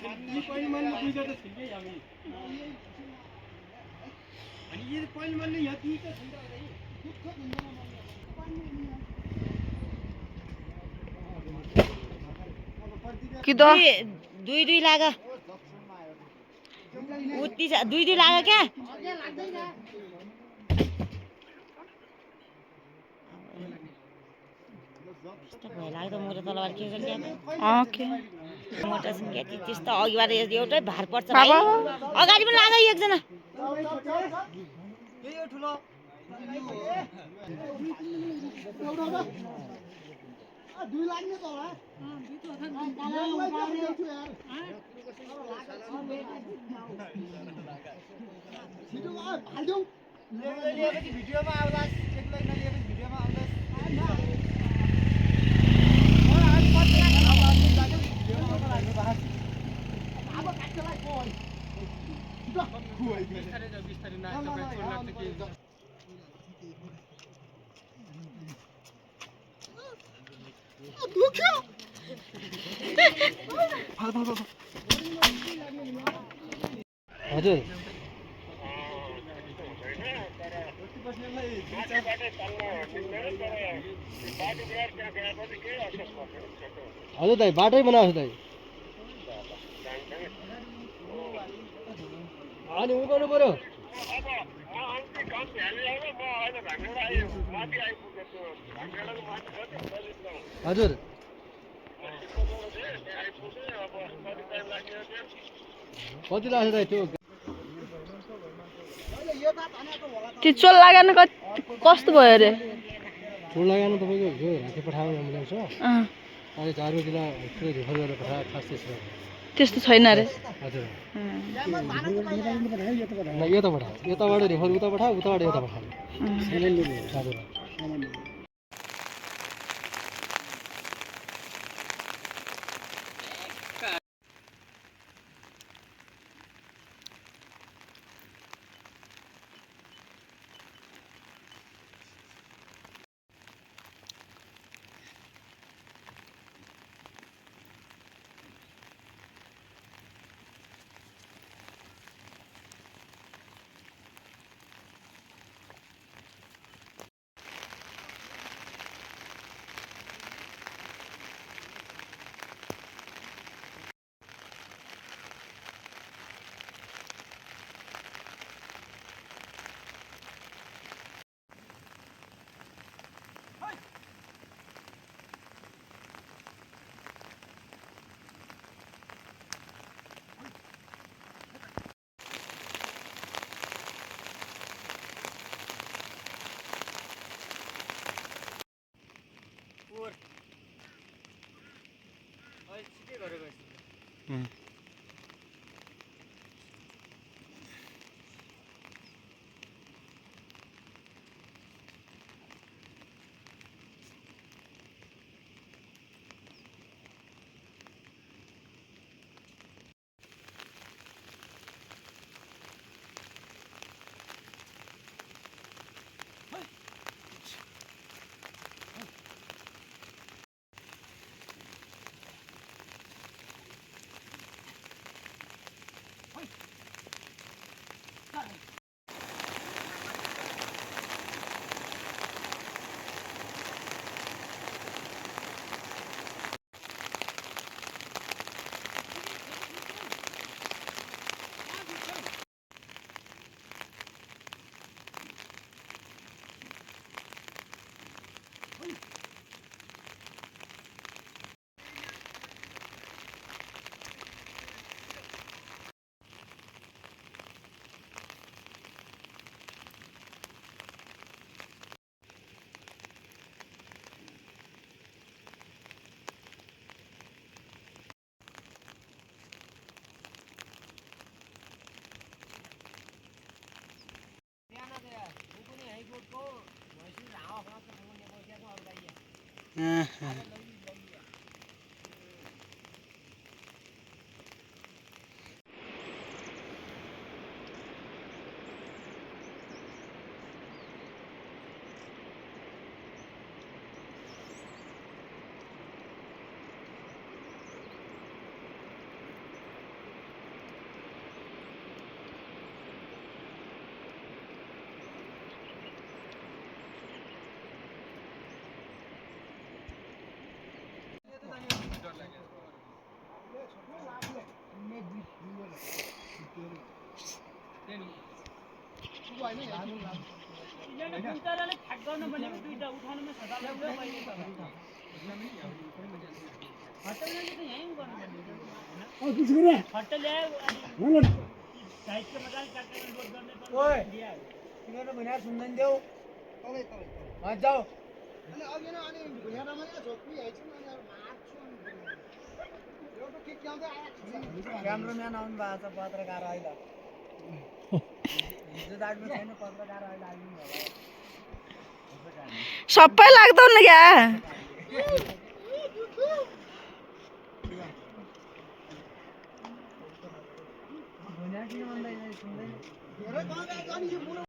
यी पहिलो मनले बुझ्दा त ठिकै हामी अनि यी पहिलो मनले यहाँ दिएको छ नि त दुःख दिँदैन कि त दुई दुई लाग उति दुई दुई लाग क्या लाग्दो मोटो तलबार के के मोटासँग क्या त्यस्तो अघिबाट एउटै भार पर्छ भाइ अगाडि पनि लाग एकजना दुई लाग्ने त होला भिडियोमा आउँदा एक्लै नलिएपछि भिडियोमा आउँदा हजुर हजुर दाइ बाटै बनाएको दाइ अनि उकाउनु पर्यो हजुर कति लाग्छ दाइ त्यो चोल लगाउनु कस्तो भयो अरे चोल लगाउनु तपाईँको यो राति पठाउनु एम्बुलेन्स हो अहिले झारु जिल्ला रेफर गरेर पठाएको खास त्यस्तो छैन अरे हजुर यता पठाऊ यताबाट रेफर उता पठाऊ उताबाट यता पठाऊ हजुर क्यामराम्यान आउनु भएको छ पत्रकार अहिले हिजो दाजु छैन पत्रकार अहिले आइदिनु भयो सबै लाग्दो न क्या भन्या किन भन्दैन सुन्दैन